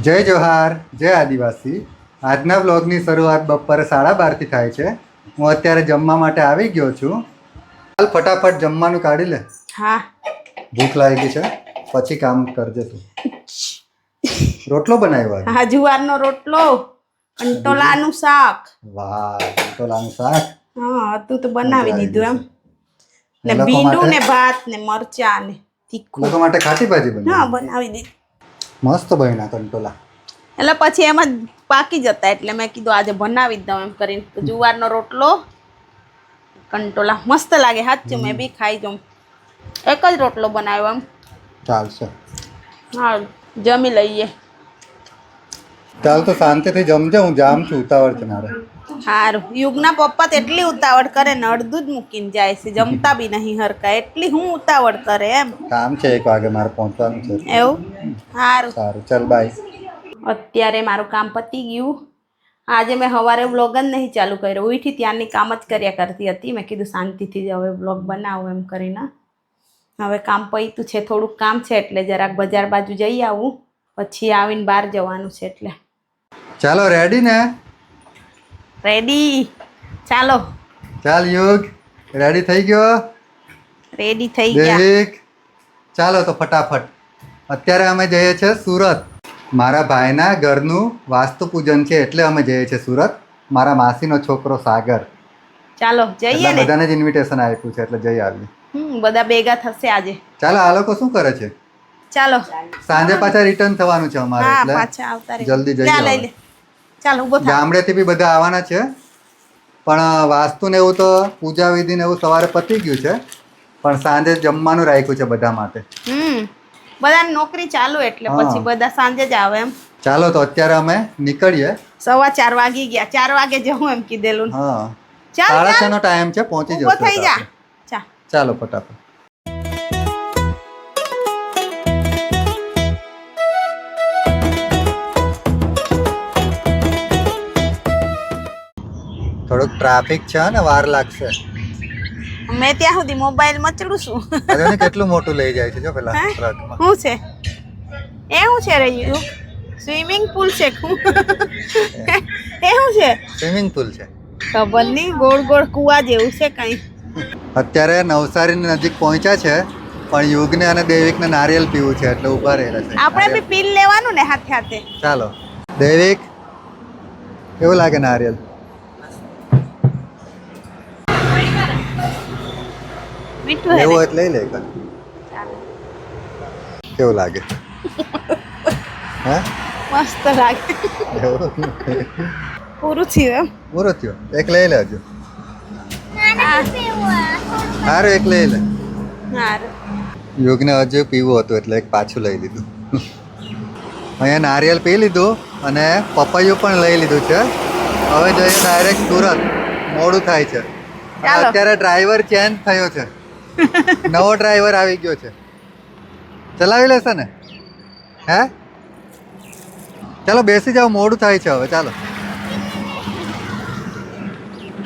જય જોહાર, જય આદિવાસી. આજના બ્લોગની શરૂઆત બપોરે 12:30થી થાય છે. હું અત્યારે જમવા માટે આવી ગયો છું. ચાલ ફટાફટ જમવાનું કાઢી લે. હા. ભૂખ લાગી છે, પછી કામ કરજે તું. રોટલો બનાવ્યો આજે? હા, જુવારનો રોટલો, કંટોલાનું શાક. વાહ, કંટોલાનું શાક. હા, તું તો બનાવી મજા આવી દીધું એમ. એ ને લોકો ભીંડું માટે- ને ભાત ને મરચા ને તીખું. લોકો માટે ખાટી ભાજી બની. હા, બનાવી દીધું. મસ્ત બન્યા કંટોલા. એટલે પછી એમ જ પાકી જતા એટલે મેં કીધું આજે બનાવી જ દઉં એમ કરીને. તો જુવારનો રોટલો, કંટોલા મસ્ત લાગે. સાચું મેં બી ખાઈ જાઉં. એક જ રોટલો બનાવ્યો એમ. ચાલશે. હા, જમી લઈએ. ચાલ તો શાંતિથી જમજે, હું જામ છું, ઉતાવળ છે મારે. સારું. યુગના પપ્પા તો એટલી ઉતાવળ કરે ને અડધું જ મૂકીને જાય છે, જમતા બી નહીં હરકા. એટલી હું ઉતાવળ કરે એમ. કામ છે, 1 વાગે મારે પહોંચવાનું છે. એવું સારું. સારું, ચાલ બાય. અત્યારે મારું કામ પતી ગયું. આજે મેં સવારે વ્લોગ જ નહીં ચાલુ કર્યો. ઉઠી ત્યાંની કામ જ કર્યા કરતી હતી. મેં કીધું શાંતિથી જ હવે વ્લોગ બનાવું એમ કરીને. હવે કામ પત્યું છે, થોડુંક કામ છે એટલે જરાક બજાર બાજુ જઈ આવું, પછી આવીને બહાર જવાનું છે એટલે. ચાલો, રેડી ને? રેડી. ચાલો. ચાલ યુગ, રેડી થઈ ગયો? રેડી થઈ ગયા. દેવિક, ચાલો તો ફટાફટ. અત્યારે અમે જઈએ છીએ સુરત. મારા ભાઈના ઘરનું વાસ્તુ પૂજન છે એટલે અમે જઈએ છીએ સુરત. મારા માસીનો છોકરો સાગર. ચાલો જઈએ એટલે ને. બધાને જ ઇન્વિટેશન આપ્યું છે એટલે જઈ આવીએ. બધા ભેગા થશે આજે. ચાલો, આ લોકો શું કરે છે? ચાલો. સાંજે પાછા રિટર્ન થવાનું છે અમારે, હા, એટલે પાછા આવતા રહે. જલ્દી જઈએ લે હવે. લે. ચાલો ઊભો થા. ગામડેથી બી બધા આવવાના છે, પણ વાસ્તુ ને એવું તો પૂજા વિધિ ને એવું સવારે પતી ગયું છે, પણ સાંજે જમવાનું રાખ્યું છે બધા માટે. બધાની નોકરી ચાલુ એટલે હા. પછી બધા સાંજે જ આવે એમ. ચાલો તો અત્યારે અમે નીકળીએ. 4:15 વાગી ગયા. 4 વાગે જવું એમ કીધેલું. હા, ચાલ 6:30 નો ટાઈમ છે, પહોંચી ઊભો જશે થઈ જા. ચા. ચાલો ફટાફટ. થોડુંક ટ્રાફિક છે ને વાર લાગશે. મેં ત્યાં સુધી મોબાઈલ મચડું છું. અરે કેટલું મોટું લઈ જાય છે જો પેલા હે? ટ્રકમાં. શું છે એ? શું છે રહ્યું? સ્વિમિંગ પુલ છે શું? એ શું છે? સ્વિમિંગ પુલ છે. ખબર નહીં. ગોળ ગોળ કુવા જેવું છે કઈ. અત્યારે નવસારીની નજીક પહોંચ્યા છે, પણ યુગને અને દેવિકને નારિયેલ પીવું છે એટલે ઊભા રહેલા છે. આપણે બી પીલ લેવાનું ને હાથે હાથે. ચાલો. દેવિક, કેવું લાગે નારિયેલ? મીઠું હે એવું ને? હોય તો લઈ લે એક. કેવું લાગે? હે? મસ્ત લાગે. એવું? પૂરું થયું એમ. પૂરો થયો? એક લઈ લેજો. હા. સારું, એક લઈ લે. સારું. યુગને હજુ પીવું હતું એટલે એક પાછું લઈ લીધું. અહીંયા નારિયેલ પી લીધું અને પપૈયું પણ લઈ લીધું છે. હવે જઈએ ડાયરેક્ટ સુરત. મોડું થાય છે. ચાલો. અત્યારે ડ્રાઈવર ચેન્જ થયો છે. નવો ડ્રાઈવર આવી ગયો છે. ચલાવી લેશે ને? હે? ચાલો બેસી જાઓ, મોડું થાય છે હવે. ચાલો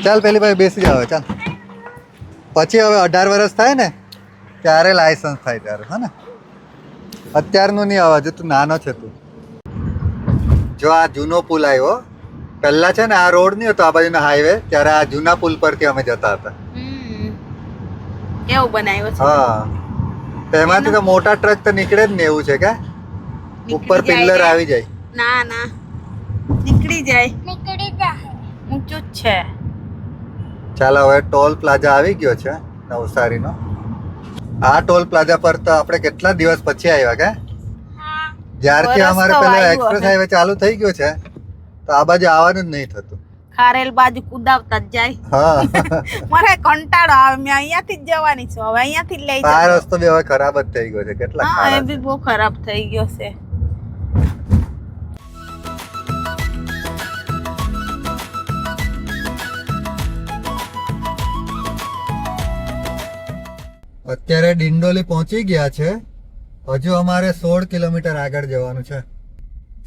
ચાલ, પેલી ભાઈ બેસી જાઓ ચાલ. પછી હવે 18 વર્ષ થાય ને ત્યારે લાયસન્સ થાય ત્યારે, હા ને? અત્યારનું નહીં આવે, હજુ તું નાનો છે તું. જો આ જૂનો પુલ આવ્યો. પહેલા છે ને આ રોડ નહીં હતો, આ બાજુના હાઈવે, ત્યારે આ જૂના પુલ પરથી અમે જતા હતા. કેવું બનાવ્યો છે? હા, તો એમાંથી તો મોટા ટ્રક તો નીકળે જ ને, એવું છે કે ઉપર નીકળી જાય પિલ્લર ને? આવી જાય. ના ના, નીકળી જાય. ઊંચું જ છે. ચાલો, હવે ટોલ પ્લાઝા આવી ગયો છે નવસારીનો. આ ટોલ પ્લાઝા પર તો આપણે કેટલા દિવસ પછી આવ્યા કે જ્યારથી વરસ અમારે તો પેલો આવ્યું એક્સપ્રેસ હવે. હાઈવે ચાલુ થઈ ગયો છે, તો આ બાજુ આવવાનું જ નહીં થતું. ખારેલ બાજુ કુદાવતા જ જાય. હા, મને કંટાળો આવે. મેં અહીંયાથી જ જવાની છું. હવે અહીંયાથી જ લઈ આ જાઉં. રસ્તો બી હવે ખરાબ જ થઈ ગયો છે. કેટલા હા, એ ખાડા બી છે. બહુ ખરાબ થઈ ગયો છે. અત્યારે ડિંડોલી પહોંચી ગયા છે. હજુ અમારે 16 કિલોમીટર આગળ જવાનું છે.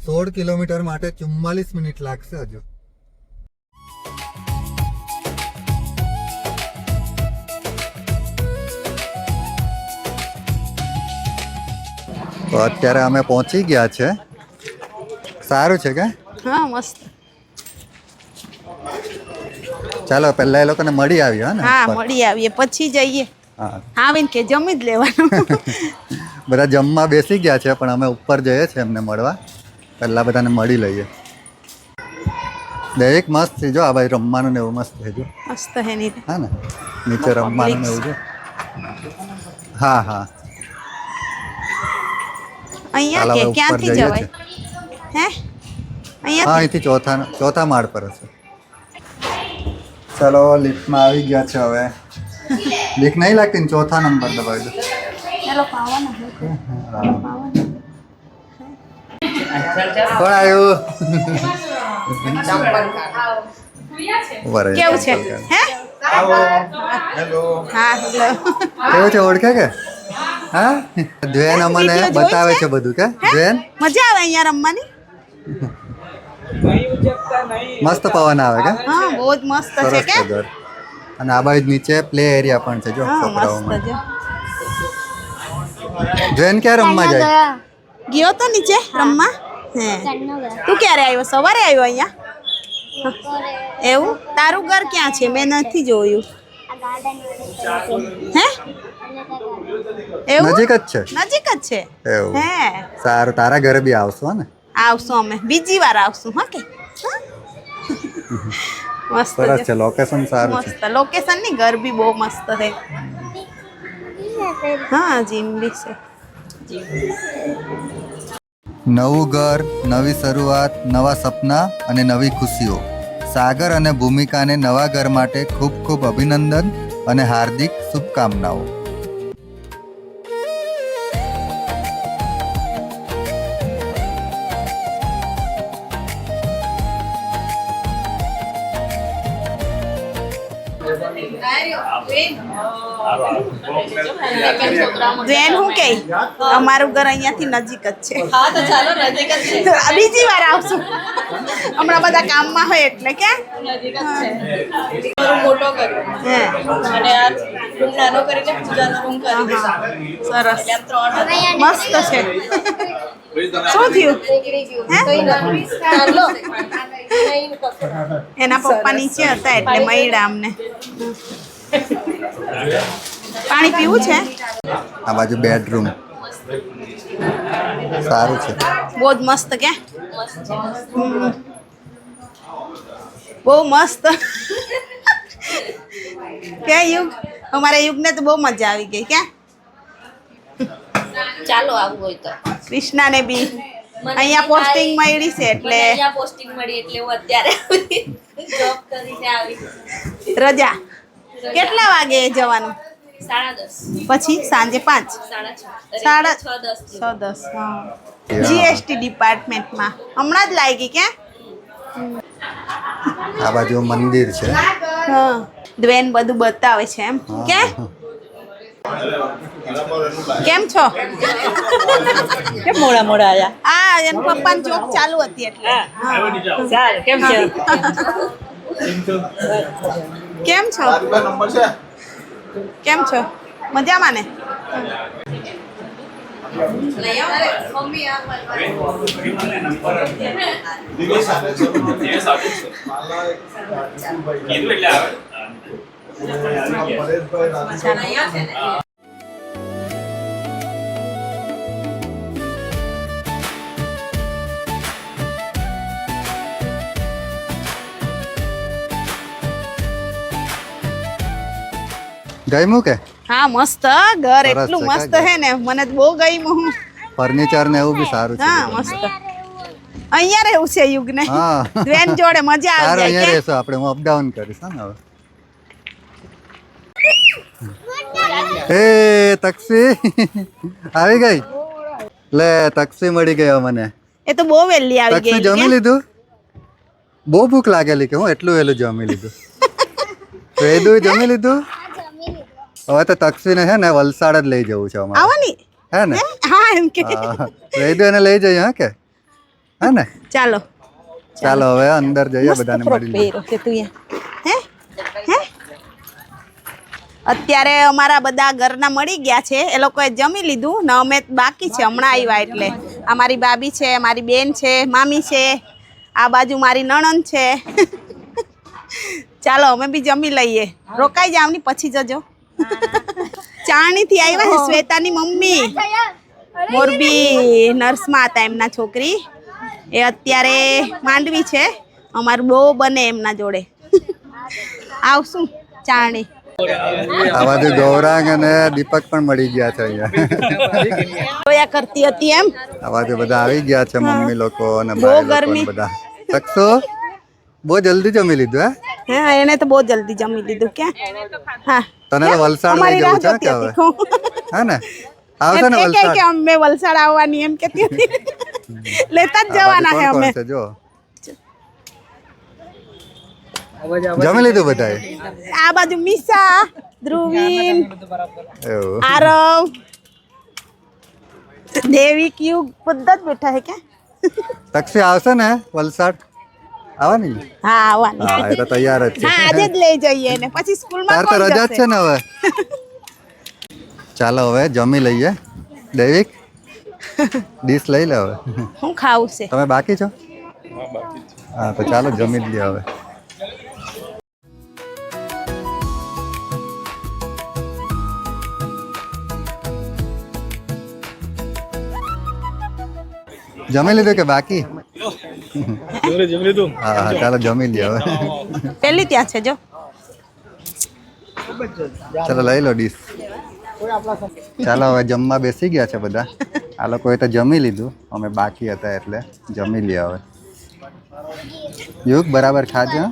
16 કિલોમીટર માટે 44 મિનિટ લાગશે હજુ. તો અત્યારે અમે પહોંચી ગયા છે. સારું છે કે? હા મસ્ત. ચાલો પહેલા એ લોકોને મળી આવ્યો ને હા ઉપર. મળી આવીએ પછી જઈએ. હા આવીને કે જમી જ લેવાનું. બધા જમવા બેસી ગયા છે પણ અમે ઉપર જઈએ છીએ એમને મળવા. પહેલા બધાને મળી લઈએ. દરેક મસ્ત છે જો આ ભાઈ રમવાનું ને એવું મસ્ત છે જો. મસ્ત હે ની. હા ને નીચે રમવાનું ને એવું છે. હા હા અહીંયા ચાલો કે હવે ઉપર ક્યાંથી જઈએ જવાય? છીએ. હે હા અહીંયા અહીંથી ચોથા માળ પર હશે. ચલો લિફ્ટમાં આવી ગયા છે હવે. લિફ્ટ નહીં લાગતી ને ચોથા નંબર દબાવી દો. ચાલો પાવાના કોણ આવ્યું? ઉભા રહે. કેવું છે? હે હેલો હા હેલો. કેવું છે ઓળખે કે? હા ધ્વેન અમને વિડીયો જોઈ બતાવે છે? છે બધું કે ધ્વેન મજા આવે અહીંયા રમવાની. મસ્ત પવન આવે કે? હા બહુ જ મસ્ત છે સરસ કે? છે ઘર. અને આ બાજુ નીચે પ્લે એરિયા પણ છે જો હા છોકરાઓ મસ્ત માટે. છે. ધ્વેન ક્યાં રમવા જાય? ગયો તો નીચે રમવા? હે તું ક્યારે આવ્યો? સવારે આવ્યો અહીંયા? એવું તારું ઘર ક્યાં છે? મેં નથી જોયું. હે એવું નજીક જ છે નજીક જ છે. એવું હે સારું તારા ઘરે બી આવશો ને? આવશું અમે બીજી વાર આવશું. હા કે હા? મસ્ત સરસ છે. છે લોકેશન સારું છે. મસ્ત લોકેશન ની ઘર બી બહુ મસ્ત છે. હા જીમ બી છે. નવું ઘર નવી શરૂઆત નવા સપના અને નવી ખુશીઓ. સાગર અને ભૂમિકાને નવા ઘર માટે ખૂબ ખૂબ અભિનંદન અને હાર્દિક શુભકામનાઓ. બેન હું કે અમારું ઘર અહીંયાથી નજીક જ છે. હા તો ચાલો નજીક જ છે. તો બીજી વાર આવશું. હમણાં બધા કામમાં હોય એટલે કે નજીક જ છે. રૂમ મોટો કર્યો હે અને આ રૂમ નાનો કરીને પૂજાનો રૂમ કરી દીધો. સરસ એટલે આમ 3 હતા. મસ્ત છે. શું થયું? હે? ચાલો. નહીં પકડો. એના પપ્પા નીચે હતા એટલે મળ્યા અમને. પાણી પીવું છે? આ બાજુ બેડરૂમ સારું છે. બહુ જ મસ્ત કે બહુ મસ્ત કે યુગ અમારા યુગને તો બહુ મજા આવી ગઈ કે ચાલો આવવું હોય તો કૃષ્ણાને બી અહીંયા પોસ્ટિંગ મળી છે એટલે અહીંયા પોસ્ટિંગ મળી એટલે હું અત્યારે જોબ કરીને આવી. રજા. કેટલા વાગે જવાનું? 10:30 પછી સાંજે 5 સાડા 6 6:10 હા જીએસટી ડિપાર્ટમેન્ટમાં હમણાં જ લાગી કે આ બાજુ મંદિર છે. હા દ્વેન બધું બતાવે છે એમ કે કેમ છો? કેમ મોડા મોડા આયા? આ એના પપ્પાની જોબ ચાલુ હતી એટલે ચાલ કેમ છે? કેમ છો? કેમ છો? મજામાં ને? ગમ્યું કે? હા મસ્ત ઘર સરસ એટલું છે મસ્ત કાંઈ? હે ને મને તો બહુ ગમ્યું. ફર્નિચર ને એવું બી સારું છે. હા મસ્ત અહીંયા રહેવું છે યુગ ને હા ટ્રેન જોડે મજા સારું આવી અહીંયા જાય રહેશો આપણે. હું અપડાઉન કરીશ હા ને હવે. એ તક્ષી આવી ગઈ. લે તક્ષી મળી ગયો મને. એ તો બહુ વહેલી આવી તક્ષી ગઈ જમી લીધું? બહુ ભૂખ લાગેલી કે હું એટલું વહેલું જમી લીધું. વેદું જમી લીધું? હવે તો તક્ષીને છે ને વલસાડ જ લઈ જવું છે અમારે. આવવાની હે ને? હા એમ કે વેદુ એને લઈ જઈએ હા કે? હે ને? ચાલો ચાલો હવે અંદર જઈએ મસ્ત બધાને ફ્રોક મળી લઈએ. પહેર્યો કે તું હે હે અત્યારે અમારા બધા ઘરના મળી ગયા છે એ લોકોએ જમી લીધું ને અમે બાકી છે હમણાં આવ્યા એટલે આ મારી બાબી છે, મારી બેન છે, મામી છે, આ બાજુ મારી નણંદ છે. ચાલો અમે બી જમી લઈએ. રોકાઈ જાવ ની પછી જજો. ચાણીથી આવ્યા છે શ્વેતાની મમ્મી. મોરબી નર્સમાં હતા એમના છોકરી. એ અત્યારે માંડવી છે. અમારું બહુ બને એમના જોડે. આવશું ચાણી. આ બાજુ ગૌરાંગ અને દીપક પણ મળી ગયા છે અહીંયા. જોયા કરતી હતી એમ. આ બાજુ બધા આવી ગયા છે મમ્મી લોકો અને બહુ ભાઈ લોકો ગરમી. ને બધા. તકસો બહુ જલ્દી જમી લીધું હે? હા એને તો બહુ જલ્દી જમી લીધું. ક્યાં? હા તને તો વલસાડ લઈ જવું છે કે હવે? હા ને આવશે ને વલસાડ. અમે વલસાડ આવવાની એમ કેતી હતી. લેતા જ જવાના છે અમે. જો જમી લીધું બધાએ? આ બાજુ મીસા, ધ્રુવીન, એવું આરવ, દેવિક, યુગ બધા જ બેઠા છે. ક્યાં? તક્ષી આવશે ને વલસાડ? આવવાની? હા આવવાની. હા એ તો તૈયાર જ છે. હા આજે જ લઈ જઈએ ને પછી સ્કૂલમાં તાર તો કોણ રજા જ જશે? છે ને હવે. ચાલો હવે જમી લઈએ. દૈવિક ડીશ લઈ લે હવે. હું ખાવું છે? તમે બાકી છો? હા તો ચાલો જમી લઈએ હવે. જમી લીધું કે બાકી? હા હા ચાલો જમી લઈએ હવે. પેલી ત્યાં છે જો. ચાલો લઈ લો ડીશ. ચાલો હવે જમવા બેસી ગયા છે બધા. આ લોકોએ તો જમી લીધું, અમે બાકી હતા એટલે જમી લઈએ હવે. યુગ બરાબર ખાજો.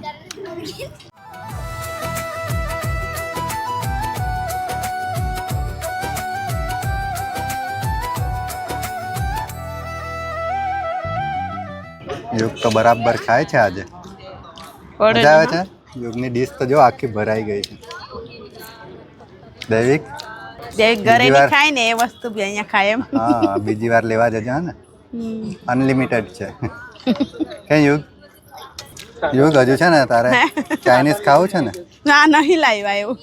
યુગ તો બરાબર ખાય છે આજે. મજા આવે છે. યુગની ડીશ તો જો આખી ભરાઈ ગઈ છે. દૈવિક જે ઘરે ની ખાય ને એ વસ્તુ બી અહીંયા ખાય એમ. હા બીજી વાર લેવા જજો ને. અનલિમિટેડ છે. કે યુગ યુગ હજુ છે ને તારે ચાઇનીઝ ખાવું છે ને? ના નહીં લાવ્યા એવું.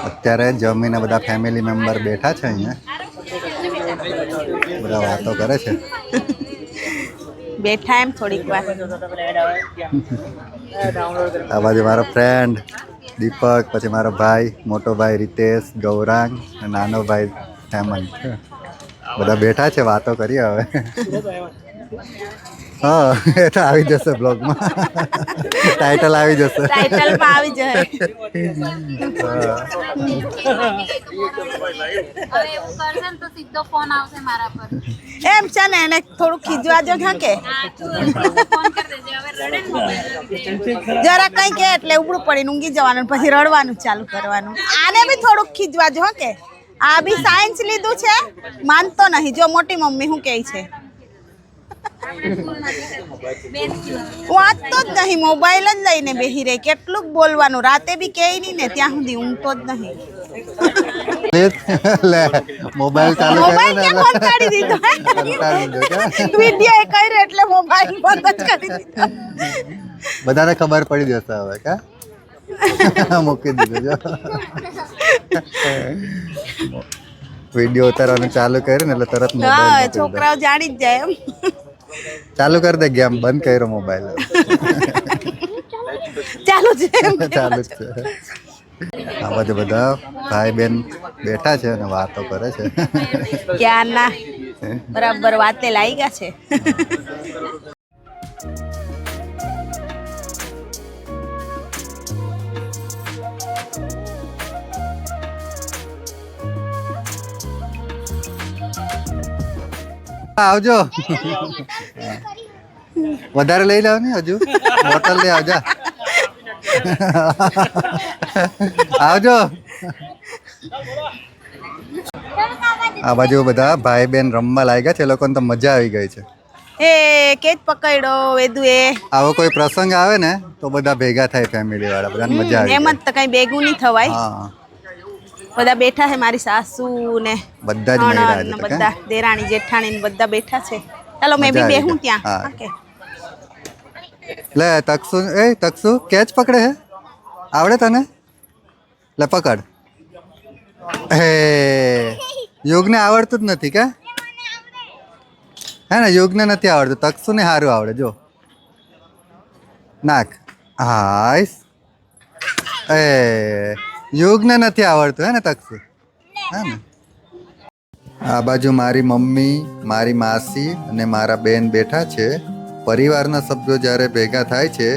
અત્યારે જમીને બધા ફેમિલી મેમ્બર બેઠા છે અહીંયા. બધા વાતો કરે છે. બેઠા એમ થોડીક વાર. આ બાજુ મારો ફ્રેન્ડ દીપક, પછી મારો ભાઈ, મોટો ભાઈ રીતેશ, ગૌરાંગ, નાનો ભાઈ હેમંત. બધા બેઠા છે, વાતો કરીએ હવે. હા એ તો આવી જશે બ્લોગમાં. ટાઇટલ આવી જશે. ટાઇટલમાં આવી જાય. હવે એવું કરશે ને તો સીધો ફોન આવશે મારા પર. એમ છે ને એને થોડું ખીજવા જો હા કે હા તું ફોન કરી દેજે. હવે રડે ને મોબાઈલ. જરા કઈ કે એટલે ઉપડું પડીને ઊંઘી જવાનું પછી રડવાનું ચાલુ કરવાનું. આને બી થોડુંક ખીજવા જો હા કે આ બી સાયન્સ લીધું છે, માનતો નહીં. જો મોટી મમ્મી શું કહે છે, વાંચતો જ નહીં, મોબાઈલ જ લઈને બેહી રહે. કેટલું બોલવાનું, રાતે બી કહે નહીં ને ત્યાં સુધી ઊંઘતો જ નહીં. લે મોબાઈલ ચાલુ મોબાઈલ કર્યો ને કેમ બંધ કરી દીધો? કંટાળી ગયો કે? વિડિયો એ કર્યો એટલે મોબાઈલ બંધ જ કરી દીધો. બધાને ખબર પડી જશે હવે કા. મૂકી દીધું જો. વિડીયો ઉતારવાનું ચાલુ કર્યું ને એટલે તરત હા મોબાઈલ છોકરાઓ જાણી જ જાય એમ. ચાલુ કરી દે. ગેમ બંધ કર્યો મોબાઈલ. ચાલુ છે એમ. ચાલુ જ છે. આ બધે બધા ભાઈ બેન બેઠા છે અને વાતો કરે છે. ક્યારના બરાબર વાતે લાગી ગયા છે. આવજો. વધારે લઈ લાવ ને હજુ બોટલ લઈ આવજા. આવજો. આ બાજુ બધા ભાઈ બેન રમવા લાગ્યા છે. એ લોકોને તો મજા આવી ગઈ છે. એ કેચ પકડ્યો વેદુ એ. આવો કોઈ પ્રસંગ આવે ને તો બધા ભેગા થાય ફેમિલી વાળા. બધાને મજા આવી એમ જ તો કઈ ભેગું નહીં થવાય. હા બધા બેઠા છે, મારી સાસુ ને બધા જ મહિલા નણંદ ને બધા દેરાણી જેઠાણી ને બધા બેઠા છે. ચાલો મેં બી મજા આવી બેહું ગઈ. હા. ત્યાં. ઓકે. લે તકસુ તકસુ કેચ પકડે હે? આવડે તને? લે પકડ. હે યુગને આવડતું જ નથી કે? હે ને યુગને નથી આવડતું, તકસુને સારું આવડે. જો નાક હાઈસ. એ યુગને નથી આવડતું હે ને તકસુ, હે ને. આ બાજુ મારી મમ્મી, મારી માસી અને મારા બેન બેઠા છે. પરિવારના સભ્યો જ્યારે ભેગા થાય છે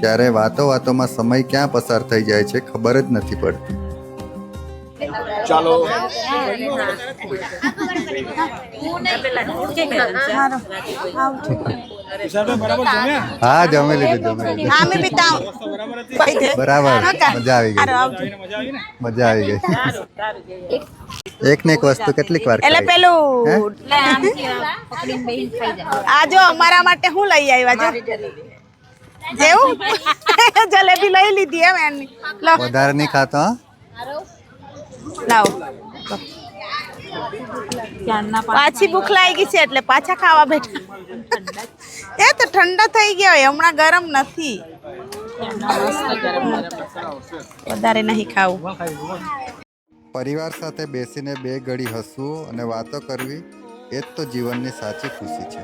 ત્યારે વાતોમાં સમય ક્યાં પસાર થઈ જાય છે ખબર જ નથી પડતી. ચાલો હા જમી લીધું. બરાબર, મજા આવી ગઈ. એક ને એક વસ્તુ કેટલીક વાર એટલે પેલું આ જો અમારા માટે શું લઈ આવ્યા જો એવું જલેબી લઈ લીધી એમ એની. લો વધારે નહીં ખાતો. લાવો પાછી ભૂખ લાગી છે એટલે પાછા ખાવા બેઠા. એ તો ઠંડો થઈ ગયો હમણાં ગરમ નથી, વધારે નહીં ખાવું. પરિવાર સાથે બેસીને 2 ઘડી હસવું અને વાતો કરવી એ જ તો જીવનની સાચી ખુશી છે.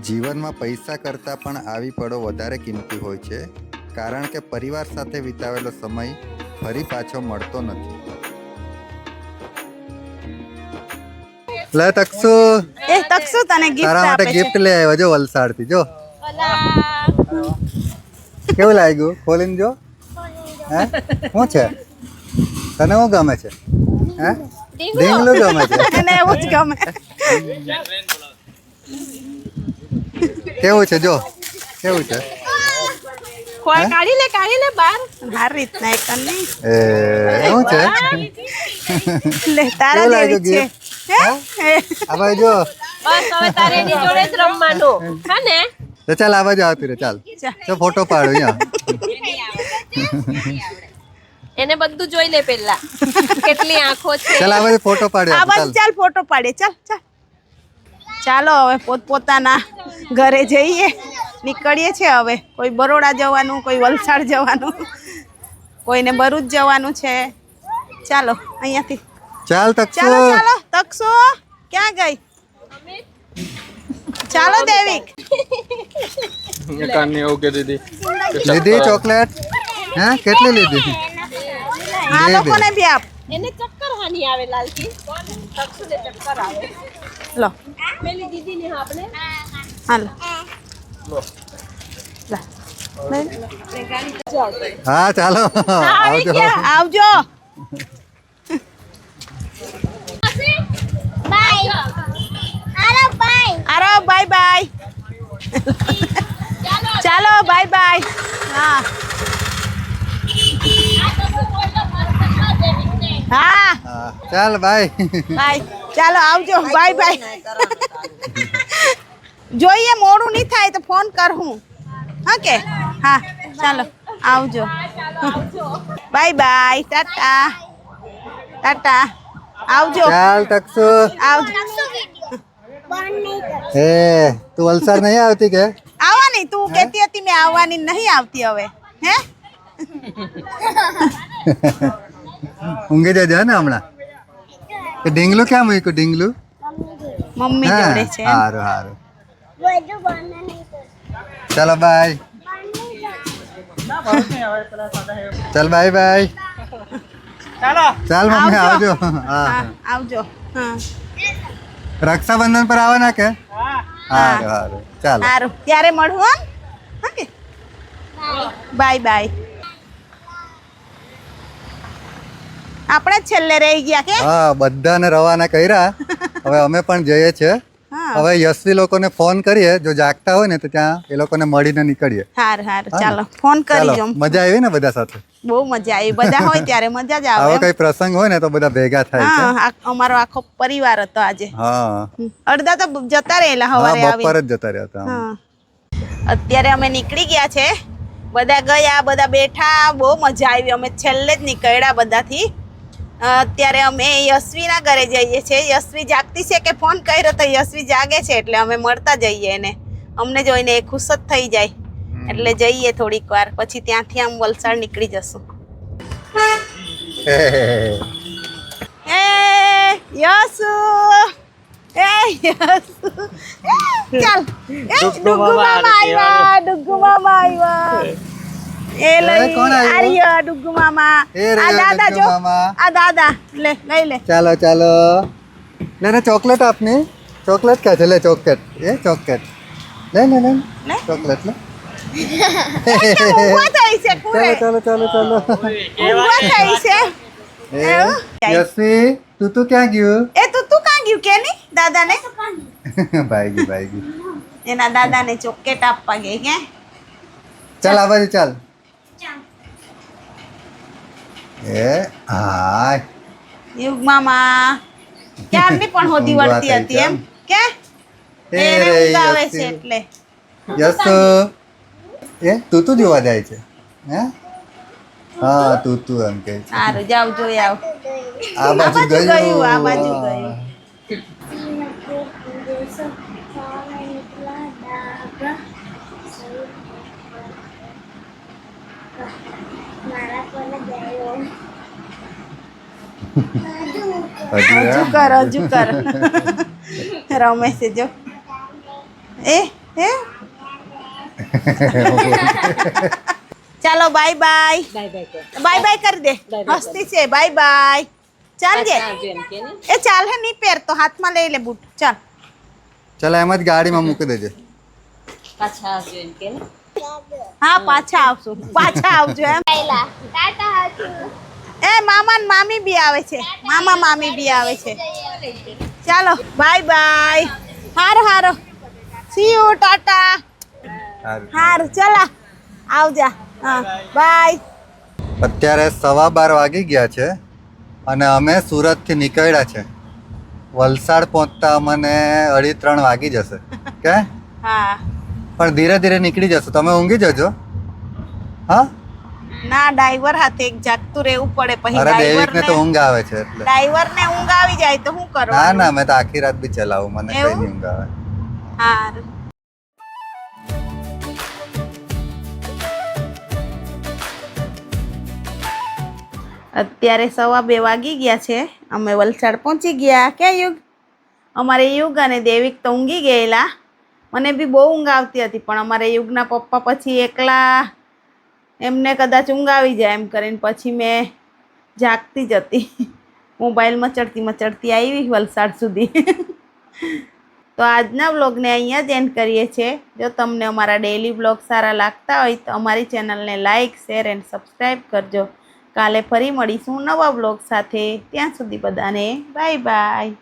જીવનમાં પૈસા કરતાં પણ આવી પળો વધારે કિંમતી હોય છે, કારણ કે પરિવાર સાથે વિતાવેલો સમય ફરી પાછો મળતો નથી. લે તકસુ, એ તકસુ તને તારા માટે ગિફ્ટ ગિફ્ટ લઈ આવ્યો જો વલસાડથી. જો કેવું લાગ્યું, ખોલીને જો. હે શું છે તને, શું ગમે છે? હે ઢીંગલું ગમે છે? એને એવું જ ગમે. કેવું છે જો, કેવું છે? કોઈ કાઢી લે બાર હારી રીતના એક નહીં. એ શું છે? લે તારા કેવું લાગ્યું જેવી છે. gift? આ ભાઈ જો. બસ હવે તારે એની જોડે જ રમવાનું હા ને. તો ચાલ આ બાજુ આવતી રે. ચાલ તો ફોટો પાડો અહીંયા. એને બધું જોઈ લે પેલા કેટલી આંખો છે. ચાલ આ બાજુ ફોટો પાડ્યો. આ બસ ચાલ ફોટો પાડે. ચાલો હવે પોતપોતાના ઘરે જઈએ, નીકળીએ છે હવે. કોઈ બરોડા જવાનું, કોઈ વલસાડ જવાનું, કોઈને ભરૂચ જવાનું છે. ચાલો અહીંયાથી ચાલ તકસુ. ચાલો તકસુ ક્યાં ગઈ? ચાલો દેવિક. લીધી ચોકલેટ? હે કેટલી લીધી? આ લોકોને બી આપ. એને ચક્કર હાની આવે લાલજી. તક્ષુને ચક્કર આવે. લો પેલી દીદી ને આપણે હાલો લા. હા ચાલો આવજો. આવજો. આરો બાય બાય. ચાલો બાય બાય. હા હા હા ચાલ બાય. બાય. ચાલો આવજો. Bye by. જોઈએ મોડું નહીં થાય તો ફોન કર હું. ઓકે હા ચાલો આવજો. Bye bye. Tata tata. આવજો. ચાલ તકસુ. આવજો. હે તું વલસાડ નહીં આવતી કે? આવવાની તું કહેતી હતી મેં આવવાની નહીં આવતી હવે. હે ઊંઘી જજો ને હમણાં. એ ઢીંગલું ક્યાં મૂક્યું? ઢીંગલું મમ્મી જોડે છે. સારું સારું. ચાલો બાય. ચાલ બાય બાય. ચાલ મમ્મી આવજો. હા આવજો. હા રક્ષાબંધન પર આવવાના કે? સારું સારું ચાલો. સારું ત્યારે મળવું. Okay bye bye. આપણે જ છેલ્લે રહી ગયા કે? હા બધાને રવાના કર્યા. હવે અમે પણ જઈએ છીએ. હવે યશવી લોકોને ફોન કરીએ, જો જાગતા હોય ને તો ત્યાં એ લોકોને મળીને નીકળીએ. હારું ચાલો ફોન કરી જો. મજા આવી ને બધા સાથે? બહુ મજા આવી. બધા હોય ત્યારે મજા જ આવે. હવે કઈ પ્રસંગ હોય ને તો બધા ભેગા થાય છે. હા અમારો આખો પરિવાર હતો આજે. હા અડધા તો જતા રહેલા સવારે આવી. બપોર જ જતા રહ્યા હતા. હા અત્યારે અમે નીકળી ગયા છે. બધા ગયા, બધા બેઠા. બહુ મજા આવી. અમે છેલ્લે જ નીકળ્યા બધાથી. અત્યારે અમે યશવીના ઘરે જઈએ છીએ. યશવી જાગતી છે કે ફોન કર્યો તો યશવી જાગે છે એટલે અમે મળતા જઈએ એને. અમને જોઈને એ ખુશ જ થઈ જાય એટલે જઈએ થોડીક વાર, પછી ત્યાંથી આમ વલસાડ નીકળી જશું. એ યશુ એ યસ ચાલ ડુગ્ગુ મામા આવ્યા ડુગ્ગુ મામા આવ્યા એ લઈ કોણ આવ્યું? આર્ય ડુગ્ગુ મામા એ રે આ દાદા ડુગ્ગુ જો મામા. આ દાદા લે લઈ લે ચાલો ચાલો લેને ચોકલેટ આપની ચોકલેટ ક્યાં છે લે ચોકલેટ એ ચોકલેટ લે લે લે લે. ચોકલેટ લે ઊભો થઈ છે કુરે ચાલો ચાલો ચાલો ચાલો ઊભો થઈ છે એ એવું? યશવી તું ક્યાં ગયું એ તું કાં ગયું કે ની દાદાને ભાઈ ગયું એના દાદાને ચોકલેટ આપવા ગઈ કે ચાલ આ બાજુ ચાલ એ હાય યુગ મામા ક્યારની પણ હોદી ઊંઘવા વળતી થઈ હતી એમ કે એ એને રે ઊંઘ આવે યશવી. છે એટલે યશુ એ તું જોવા જાય છે હે હા તું એમ કે છે સારું જાવ જોઈ આવ આ બાજુ ગયું આ ગયું બાજુ વાહ. ગયું હજુ હજુ એમ? કર હજુ કર રમે છે જો એ હે ચાલો બાય બાય બાય બાય કરી દે હસતી છે બાય બાય ચાલજે એ ચાલ હે નહીં પહેરતો હાથમાં લઈ લે બૂટ ચાલ ચાલ એમ જ ગાડીમાં મૂકી દેજે પાછા આવજો એમ કે ને. હા પાછા આવશું પાછા આવજો એમ એ મામા ને મામી બી આવે છે મામા મામી બી આવે છે ચાલો બાય બાય હારો સી યુ ટાટા સારું. હારું ચલા આવજા હા બાય અત્યારે 12:15 વાગી ગયા છે અને અમે સુરતથી નીકળ્યા છે વલસાડ પહોંચતા અમને 2:30 વાગી જશે કે હા પણ ધીરે ધીરે નીકળી જશો તમે ઊંઘી જજો હા ના ડ્રાઈવર હાથે એક જાગતું રહેવું પડે પછી અરે ડ્રાઈવર દેવિકને તો ઊંઘ આવે છે એટલે ડ્રાઈવર ને ઊંઘ આવી જાય તો શું ના કરવાનું ના મેં તો આખી રાત બી ચલાવું મને કઈ એવું? નહીં ઊંઘ આવે હારું અત્યારે 2:15 વાગી ગયા છે અમે વલસાડ પહોંચી ગયા કે યુગ અમારે યુગ અને દેવિક તો ઊંઘી ગયેલા મને બી બહુ ઊંઘ આવતી હતી પણ અમારે યુગના પપ્પા પછી એકલા એમને કદાચ ઊંઘ આવી જાય એમ કરીને પછી મેં જાગતી જ હતી મોબાઈલ મચડતી આવી વલસાડ સુધી તો આજના વ્લોગને અહીંયા જ એન્ડ કરીએ છીએ જો તમને અમારા ડેઈલી વ્લોગ સારા લાગતા હોય તો અમારી ચેનલને લાઇક શેર એન્ડ સબસ્ક્રાઈબ કરજો કાલે ફરી મળીશું નવા વ્લોગ સાથે ત્યાં સુધી બધાને બાય બાય